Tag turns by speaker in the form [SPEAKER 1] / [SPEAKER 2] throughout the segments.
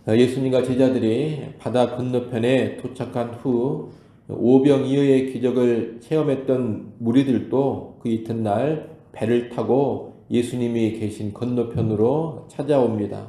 [SPEAKER 1] 예수님과 제자들이 바다 건너편에 도착한 후 오병이어의 기적을 체험했던 무리들도 그 이튿날 배를 타고 예수님이 계신 건너편으로 찾아옵니다.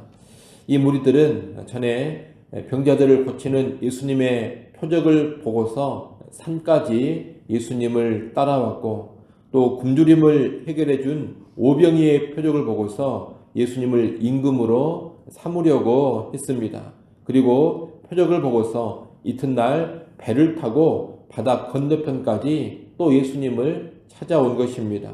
[SPEAKER 1] 이 무리들은 전에 병자들을 고치는 예수님의 표적을 보고서 산까지 예수님을 따라왔고, 또 굶주림을 해결해 준 오병이의 표적을 보고서 예수님을 임금으로 삼으려고 했습니다. 그리고 표적을 보고서 이튿날 배를 타고 바다 건너편까지 또 예수님을 찾아온 것입니다.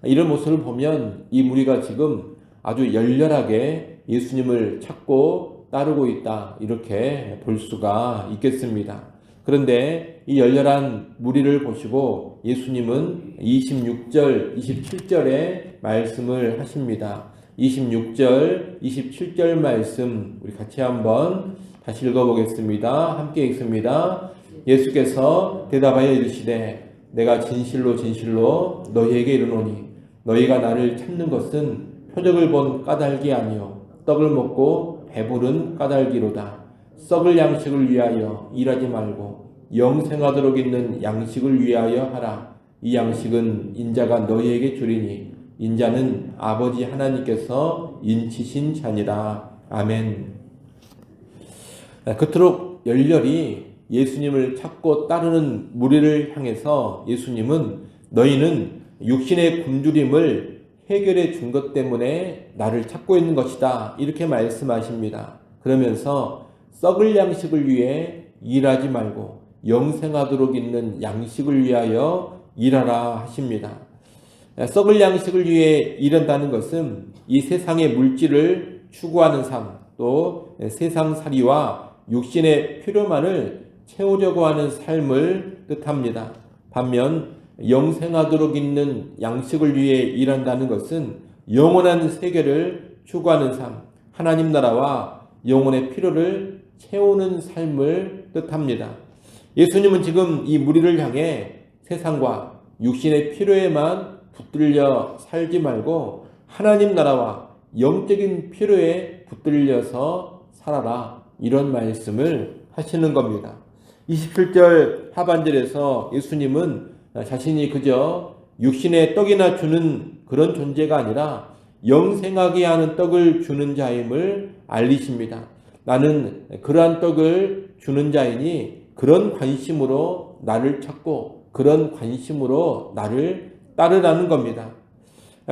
[SPEAKER 1] 이런 모습을 보면 이 무리가 지금 아주 열렬하게 예수님을 찾고 따르고 있다, 이렇게 볼 수가 있겠습니다. 그런데 이 열렬한 무리를 보시고 예수님은 26절, 27절에 말씀을 하십니다. 26절, 27절 말씀 우리 같이 한번 다시 읽어보겠습니다. 함께 읽습니다. 예수께서 대답하여 이르시되 내가 진실로 진실로 너희에게 이르노니 너희가 나를 찾는 것은 표적을 본 까닭이 아니요 떡을 먹고 배부른 까닭이로다. 썩을 양식을 위하여 일하지 말고 영생하도록 있는 양식을 위하여 하라. 이 양식은 인자가 너희에게 주리니 인자는 아버지 하나님께서 인치신 자니라. 아멘. 그토록 열렬히 예수님을 찾고 따르는 무리를 향해서 예수님은 너희는 육신의 굶주림을 해결해 준 것 때문에 나를 찾고 있는 것이다, 이렇게 말씀하십니다. 그러면서 썩을 양식을 위해 일하지 말고 영생하도록 있는 양식을 위하여 일하라 하십니다. 썩을 양식을 위해 일한다는 것은 이 세상의 물질을 추구하는 삶, 또 세상살이와 육신의 필요만을 채우려고 하는 삶을 뜻합니다. 반면 영생하도록 있는 양식을 위해 일한다는 것은 영원한 세계를 추구하는 삶, 하나님 나라와 영혼의 필요를 채우는 삶을 뜻합니다. 예수님은 지금 이 무리를 향해 세상과 육신의 필요에만 붙들려 살지 말고 하나님 나라와 영적인 필요에 붙들려서 살아라, 이런 말씀을 하시는 겁니다. 27절 하반절에서 예수님은 자신이 그저 육신의 떡이나 주는 그런 존재가 아니라 영생하게 하는 떡을 주는 자임을 알리십니다. 나는 그러한 떡을 주는 자이니 그런 관심으로 나를 찾고 그런 관심으로 나를 따르라는 겁니다.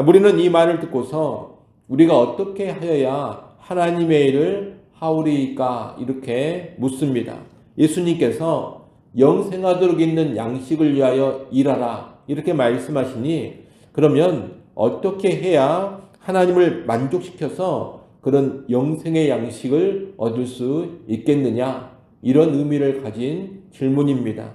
[SPEAKER 1] 우리는 이 말을 듣고서 우리가 어떻게 하여야 하나님의 일을 하오리까, 이렇게 묻습니다. 예수님께서 영생하도록 있는 양식을 위하여 일하라, 이렇게 말씀하시니 그러면 어떻게 해야 하나님을 만족시켜서 그런 영생의 양식을 얻을 수 있겠느냐, 이런 의미를 가진 질문입니다.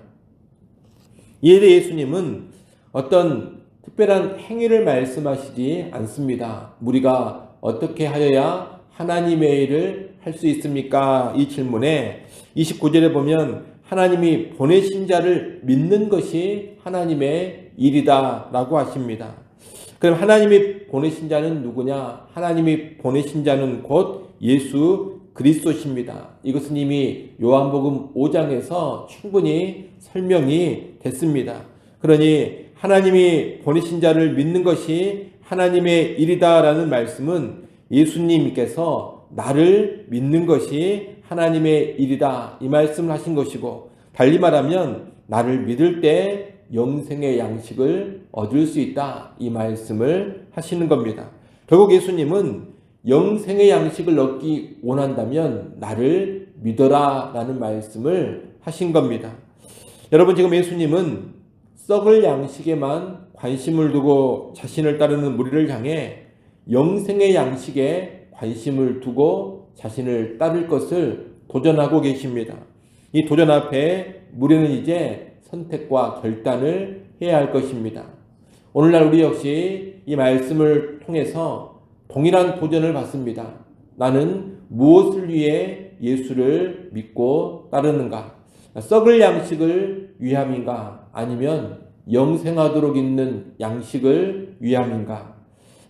[SPEAKER 1] 이에 대해 예수님은 어떤 특별한 행위를 말씀하시지 않습니다. 우리가 어떻게 하여야 하나님의 일을 할 수 있습니까? 이 질문에 29절에 보면 하나님이 보내신 자를 믿는 것이 하나님의 일이다 라고 하십니다. 그럼 하나님이 보내신 자는 누구냐? 하나님이 보내신 자는 곧 예수 그리스도십니다. 이것은 이미 요한복음 5장에서 충분히 설명이 됐습니다. 그러니 하나님이 보내신 자를 믿는 것이 하나님의 일이다라는 말씀은 예수님께서 나를 믿는 것이 하나님의 일이다, 이 말씀을 하신 것이고, 달리 말하면 나를 믿을 때 영생의 양식을 얻을 수 있다, 이 말씀을 하시는 겁니다. 결국 예수님은 영생의 양식을 얻기 원한다면 나를 믿어라 라는 말씀을 하신 겁니다. 여러분, 지금 예수님은 썩을 양식에만 관심을 두고 자신을 따르는 무리를 향해 영생의 양식에 관심을 두고 자신을 따를 것을 도전하고 계십니다. 이 도전 앞에 무리는 이제 선택과 결단을 해야 할 것입니다. 오늘날 우리 역시 이 말씀을 통해서 동일한 도전을 받습니다. 나는 무엇을 위해 예수를 믿고 따르는가? 썩을 양식을 위함인가? 아니면 영생하도록 있는 양식을 위함인가?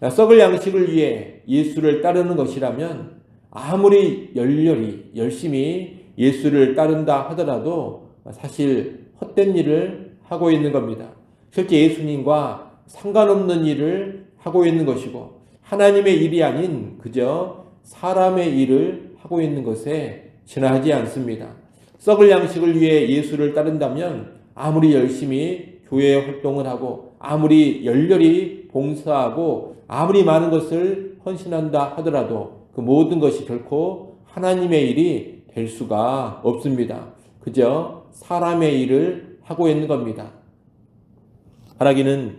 [SPEAKER 1] 썩을 양식을 위해 예수를 따르는 것이라면 아무리 열심히 예수를 따른다 하더라도 사실 헛된 일을 하고 있는 겁니다. 실제 예수님과 상관없는 일을 하고 있는 것이고 하나님의 일이 아닌 그저 사람의 일을 하고 있는 것에 지나지 않습니다. 썩을 양식을 위해 예수를 따른다면 아무리 열심히 교회 활동을 하고 아무리 열렬히 봉사하고 아무리 많은 것을 헌신한다 하더라도 그 모든 것이 결코 하나님의 일이 될 수가 없습니다. 그저 사람의 일을 하고 있는 겁니다. 바라기는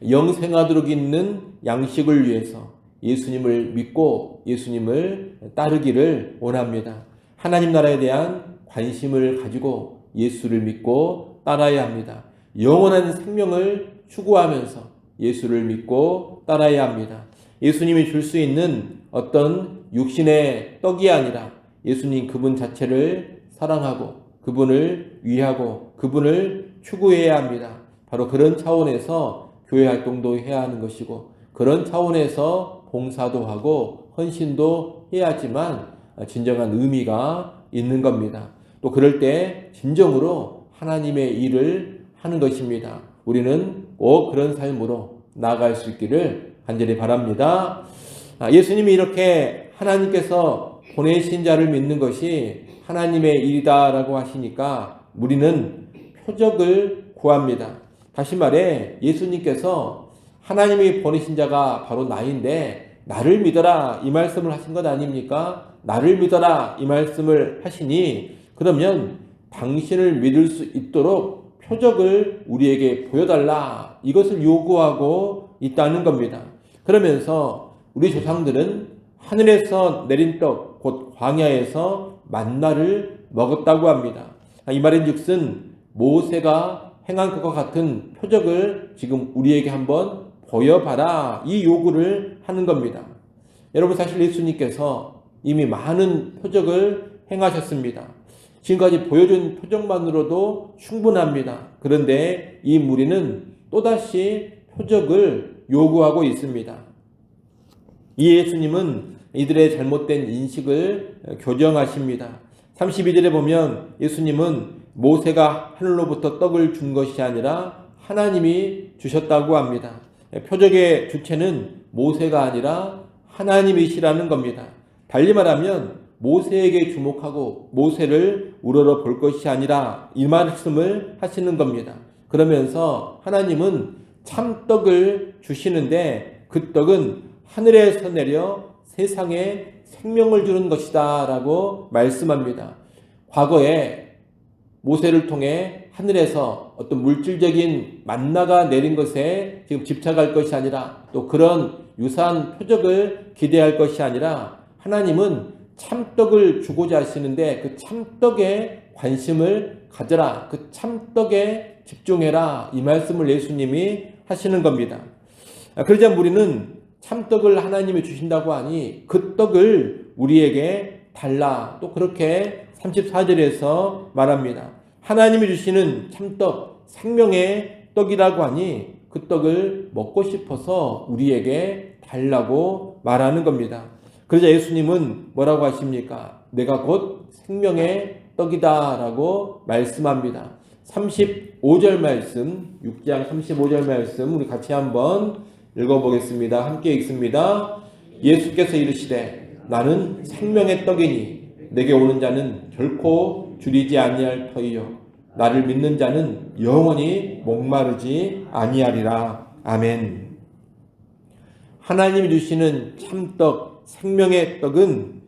[SPEAKER 1] 영생하도록 있는 양식을 위해서 예수님을 믿고 예수님을 따르기를 원합니다. 하나님 나라에 대한 관심을 가지고 예수를 믿고 따라야 합니다. 영원한 생명을 추구하면서 예수를 믿고 따라야 합니다. 예수님이 줄 수 있는 어떤 육신의 떡이 아니라 예수님 그분 자체를 사랑하고 그분을 위하고 그분을 추구해야 합니다. 바로 그런 차원에서 교회 활동도 해야 하는 것이고 그런 차원에서 봉사도 하고 헌신도 해야지만 진정한 의미가 있는 겁니다. 또 그럴 때 진정으로 하나님의 일을 하는 것입니다. 우리는 꼭 그런 삶으로 나아갈 수 있기를 간절히 바랍니다. 예수님이 이렇게 하나님께서 보내신 자를 믿는 것이 하나님의 일이다라고 하시니까 우리는 표적을 구합니다. 다시 말해 예수님께서 하나님이 보내신 자가 바로 나인데 나를 믿어라 이 말씀을 하신 것 아닙니까? 나를 믿어라 이 말씀을 하시니 그러면 당신을 믿을 수 있도록 표적을 우리에게 보여달라 이것을 요구하고 있다는 겁니다. 그러면서 우리 조상들은 하늘에서 내린 떡 곧 광야에서 만나를 먹었다고 합니다. 이 말인즉슨 모세가 행한 것과 같은 표적을 지금 우리에게 한번 보여봐라 이 요구를 하는 겁니다. 여러분 사실 예수님께서 이미 많은 표적을 행하셨습니다. 지금까지 보여준 표적만으로도 충분합니다. 그런데 이 무리는 또다시 표적을 요구하고 있습니다. 이 예수님은 이들의 잘못된 인식을 교정하십니다. 32절에 보면 예수님은 모세가 하늘로부터 떡을 준 것이 아니라 하나님이 주셨다고 합니다. 표적의 주체는 모세가 아니라 하나님이시라는 겁니다. 달리 말하면 모세에게 주목하고 모세를 우러러 볼 것이 아니라 이 말씀을 하시는 겁니다. 그러면서 하나님은 참떡을 주시는데 그 떡은 하늘에서 내려 세상에 생명을 주는 것이다 라고 말씀합니다. 과거에 모세를 통해 하늘에서 어떤 물질적인 만나가 내린 것에 지금 집착할 것이 아니라 또 그런 유사한 표적을 기대할 것이 아니라 하나님은 참떡을 주고자 하시는데 그 참떡에 관심을 가져라. 그 참떡에 집중해라. 이 말씀을 예수님이 하시는 겁니다. 그러자 우리는 참떡을 하나님이 주신다고 하니 그 떡을 우리에게 달라. 또 그렇게 34절에서 말합니다. 하나님이 주시는 참떡, 생명의 떡이라고 하니 그 떡을 먹고 싶어서 우리에게 달라고 말하는 겁니다. 그러자 예수님은 뭐라고 하십니까? 내가 곧 생명의 떡이다 라고 말씀합니다. 35절 말씀, 6장 35절 말씀 우리 같이 한번 읽어보겠습니다. 함께 읽습니다. 예수께서 이르시되 나는 생명의 떡이니 내게 오는 자는 결코 줄이지 아니할 터이요 나를 믿는 자는 영원히 목마르지 아니하리라. 아멘. 하나님이 주시는 참떡 생명의 떡은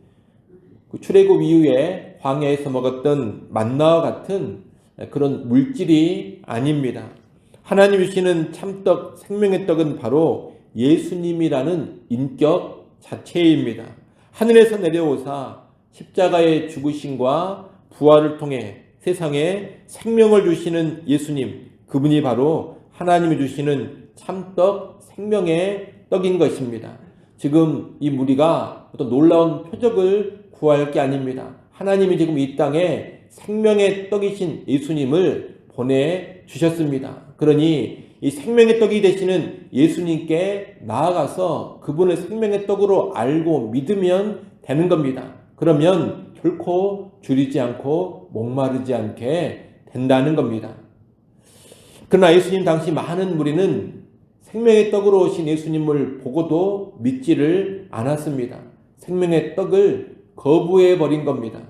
[SPEAKER 1] 출애굽 이후에 광야에서 먹었던 만나와 같은 그런 물질이 아닙니다. 하나님이 주시는 참떡 생명의 떡은 바로 예수님이라는 인격 자체입니다. 하늘에서 내려오사 십자가의 죽으심과 부활을 통해 세상에 생명을 주시는 예수님, 그분이 바로 하나님이 주시는 참떡 생명의 떡인 것입니다. 지금 이 무리가 어떤 놀라운 표적을 구할 게 아닙니다. 하나님이 지금 이 땅에 생명의 떡이신 예수님을 보내주셨습니다. 그러니 이 생명의 떡이 되시는 예수님께 나아가서 그분을 생명의 떡으로 알고 믿으면 되는 겁니다. 그러면 결코 줄이지 않고 목마르지 않게 된다는 겁니다. 그러나 예수님 당시 많은 무리는 생명의 떡으로 오신 예수님을 보고도 믿지를 않았습니다. 생명의 떡을 거부해 버린 겁니다.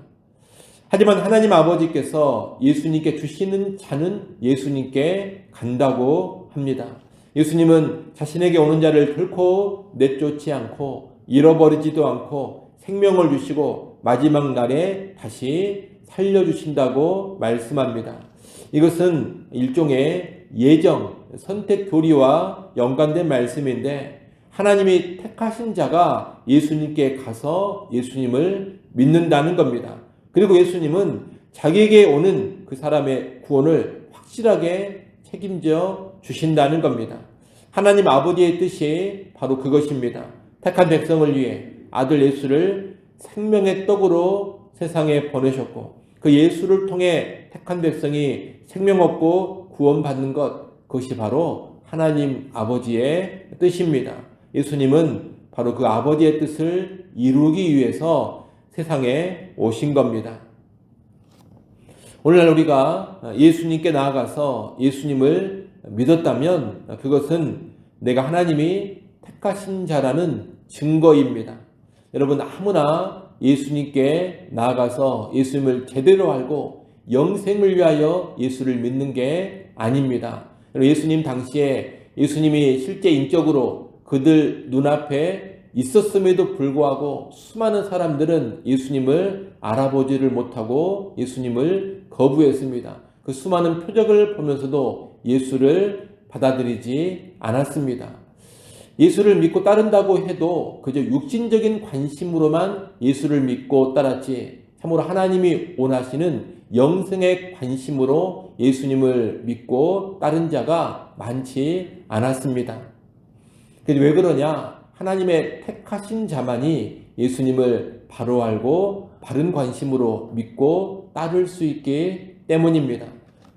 [SPEAKER 1] 하지만 하나님 아버지께서 예수님께 주시는 자는 예수님께 간다고 합니다. 예수님은 자신에게 오는 자를 결코 내쫓지 않고 잃어버리지도 않고 생명을 주시고 마지막 날에 다시 살려주신다고 말씀합니다. 이것은 일종의 예정, 선택 교리와 연관된 말씀인데 하나님이 택하신 자가 예수님께 가서 예수님을 믿는다는 겁니다. 그리고 예수님은 자기에게 오는 그 사람의 구원을 확실하게 책임져 주신다는 겁니다. 하나님 아버지의 뜻이 바로 그것입니다. 택한 백성을 위해 아들 예수를 생명의 떡으로 세상에 보내셨고 그 예수를 통해 택한 백성이 생명 얻고 구원받는 것, 그것이 바로 하나님 아버지의 뜻입니다. 예수님은 바로 그 아버지의 뜻을 이루기 위해서 세상에 오신 겁니다. 오늘날 우리가 예수님께 나아가서 예수님을 믿었다면 그것은 내가 하나님이 택하신 자라는 증거입니다. 여러분 아무나 예수님께 나아가서 예수님을 제대로 알고 영생을 위하여 예수를 믿는 게 아닙니다. 예수님 당시에 예수님이 실제 인격으로 그들 눈앞에 있었음에도 불구하고 수많은 사람들은 예수님을 알아보지를 못하고 예수님을 거부했습니다. 그 수많은 표적을 보면서도 예수를 받아들이지 않았습니다. 예수를 믿고 따른다고 해도 그저 육신적인 관심으로만 예수를 믿고 따랐지 참으로 하나님이 원하시는 영생의 관심으로 예수님을 믿고 따른 자가 많지 않았습니다. 왜 그러냐? 하나님의 택하신 자만이 예수님을 바로 알고 바른 관심으로 믿고 따를 수 있기 때문입니다.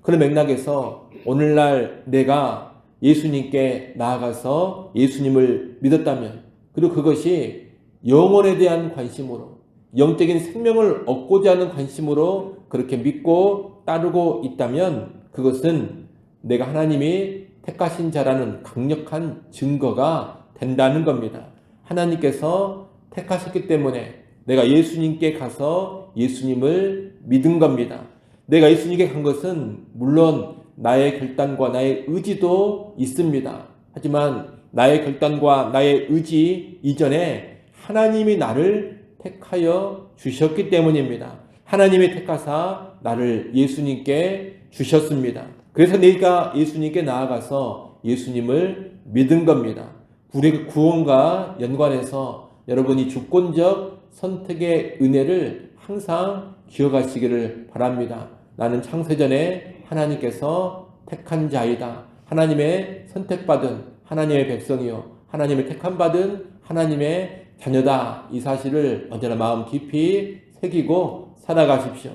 [SPEAKER 1] 그런 맥락에서 오늘날 내가 예수님께 나아가서 예수님을 믿었다면 그리고 그것이 영혼에 대한 관심으로 영적인 생명을 얻고자 하는 관심으로 그렇게 믿고 따르고 있다면 그것은 내가 하나님이 택하신 자라는 강력한 증거가 된다는 겁니다. 하나님께서 택하셨기 때문에 내가 예수님께 가서 예수님을 믿은 겁니다. 내가 예수님께 간 것은 물론 나의 결단과 나의 의지도 있습니다. 하지만 나의 결단과 나의 의지 이전에 하나님이 나를 택하여 주셨기 때문입니다. 하나님이 택하사 나를 예수님께 주셨습니다. 그래서 내가 예수님께 나아가서 예수님을 믿은 겁니다. 우리 구원과 연관해서 여러분이 주권적 선택의 은혜를 항상 기억하시기를 바랍니다. 나는 창세전에 하나님께서 택한 자이다. 하나님의 선택받은 하나님의 백성이요. 하나님의 택함받은 하나님의 자녀다. 이 사실을 언제나 마음 깊이 새기고 살아가십시오.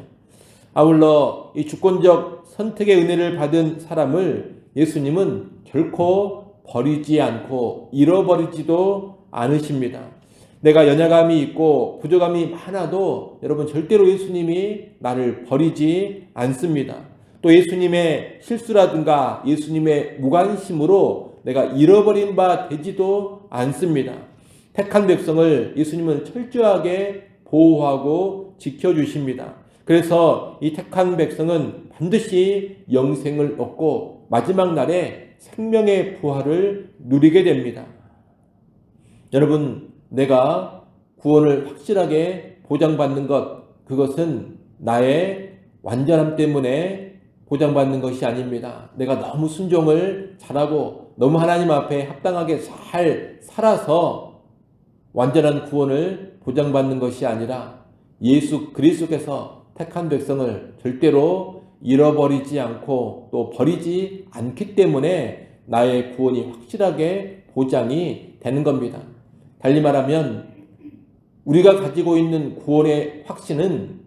[SPEAKER 1] 아울러 이 주권적 선택의 은혜를 받은 사람을 예수님은 결코 버리지 않고 잃어버리지도 않으십니다. 내가 연약함이 있고 부족함이 많아도 여러분 절대로 예수님이 나를 버리지 않습니다. 또 예수님의 실수라든가 예수님의 무관심으로 내가 잃어버린 바 되지도 않습니다. 택한 백성을 예수님은 철저하게 보호하고 지켜주십니다. 그래서 이 택한 백성은 반드시 영생을 얻고 마지막 날에 생명의 부활을 누리게 됩니다. 여러분, 내가 구원을 확실하게 보장받는 것, 그것은 나의 완전함 때문에 보장받는 것이 아닙니다. 내가 너무 순종을 잘하고 너무 하나님 앞에 합당하게 잘 살아서 완전한 구원을 보장받는 것이 아니라 예수 그리스도께서 택한 백성을 절대로 잃어버리지 않고 또 버리지 않기 때문에 나의 구원이 확실하게 보장이 되는 겁니다. 달리 말하면 우리가 가지고 있는 구원의 확신은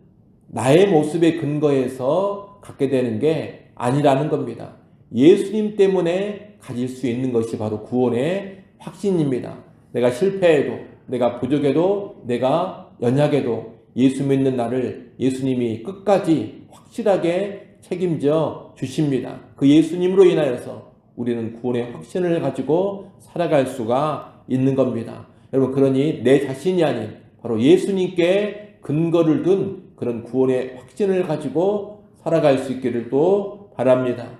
[SPEAKER 1] 나의 모습에 근거해서 갖게 되는 게 아니라는 겁니다. 예수님 때문에 가질 수 있는 것이 바로 구원의 확신입니다. 내가 실패해도 내가 부족해도 내가 연약해도 예수 믿는 나를 예수님이 끝까지 확실하게 책임져 주십니다. 그 예수님으로 인하여서 우리는 구원의 확신을 가지고 살아갈 수가 있는 겁니다. 여러분, 그러니 내 자신이 아닌 바로 예수님께 근거를 둔 그런 구원의 확신을 가지고 살아갈 수 있기를 또 바랍니다.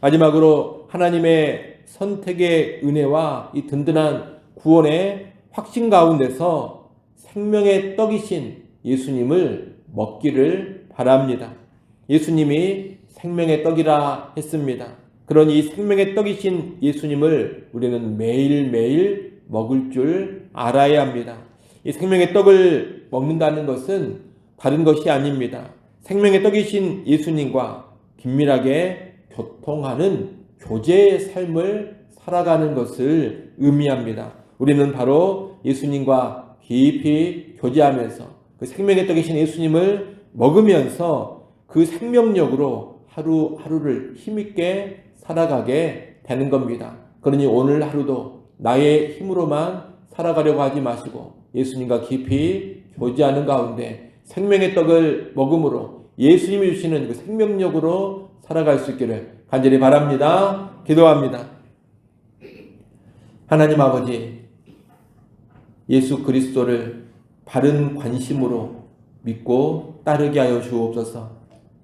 [SPEAKER 1] 마지막으로 하나님의 선택의 은혜와 이 든든한 구원의 확신 가운데서 생명의 떡이신 예수님을 먹기를 바랍니다. 예수님이 생명의 떡이라 했습니다. 그러니 이 생명의 떡이신 예수님을 우리는 매일매일 먹을 줄 알아야 합니다. 이 생명의 떡을 먹는다는 것은 다른 것이 아닙니다. 생명의 떡이신 예수님과 긴밀하게 교통하는 교제의 삶을 살아가는 것을 의미합니다. 우리는 바로 예수님과 깊이 교제하면서 그 생명의 떡이신 예수님을 먹으면서 그 생명력으로 하루하루를 힘있게 살아가게 되는 겁니다. 그러니 오늘 하루도 나의 힘으로만 살아가려고 하지 마시고 예수님과 깊이 교제하는 가운데 생명의 떡을 먹음으로 예수님이 주시는 그 생명력으로 살아갈 수 있기를 간절히 바랍니다. 기도합니다. 하나님 아버지, 예수 그리스도를 바른 관심으로 믿고 따르게 하여 주옵소서.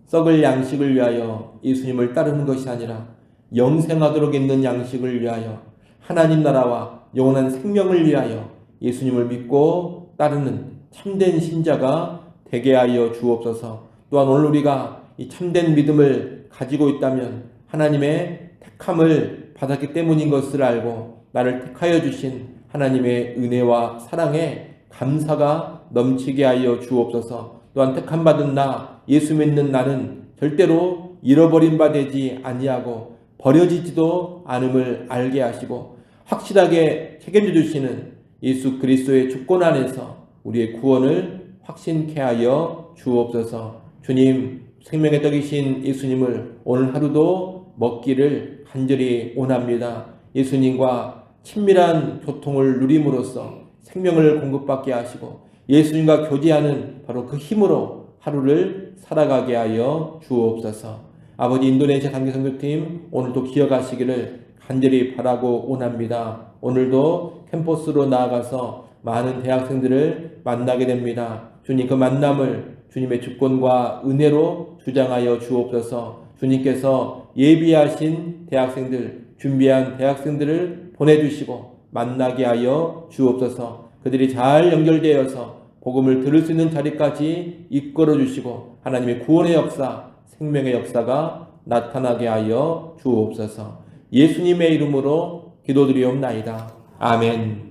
[SPEAKER 1] 썩을 양식을 위하여 예수님을 따르는 것이 아니라 영생하도록 있는 양식을 위하여 하나님 나라와 영원한 생명을 위하여 예수님을 믿고 따르는 참된 신자가 되게 하여 주옵소서. 또한 오늘 우리가 이 참된 믿음을 가지고 있다면 하나님의 택함을 받았기 때문인 것을 알고 나를 택하여 주신 하나님의 은혜와 사랑에 감사가 넘치게 하여 주옵소서. 또한 택함 받은 나, 예수 믿는 나는 절대로 잃어버린 바 되지 아니하고 버려지지도 않음을 알게 하시고 확실하게 책임져 주시는 예수 그리스도의 주권 안에서 우리의 구원을 확신케 하여 주옵소서. 주님, 생명의 떡이신 예수님을 오늘 하루도 먹기를 간절히 원합니다. 예수님과 친밀한 교통을 누림으로써 생명을 공급받게 하시고 예수님과 교제하는 바로 그 힘으로 하루를 살아가게 하여 주옵소서. 아버지, 인도네시아 단기선교팀 오늘도 기억하시기를 간절히 바라고 원합니다. 오늘도 캠퍼스로 나아가서 많은 대학생들을 만나게 됩니다. 주님, 그 만남을 주님의 주권과 은혜로 주장하여 주옵소서. 주님께서 예비하신 대학생들, 준비한 대학생들을 보내주시고 만나게 하여 주옵소서. 그들이 잘 연결되어서 복음을 들을 수 있는 자리까지 이끌어 주시고 하나님의 구원의 역사, 생명의 역사가 나타나게 하여 주옵소서. 예수님의 이름으로 기도드리옵나이다. 아멘.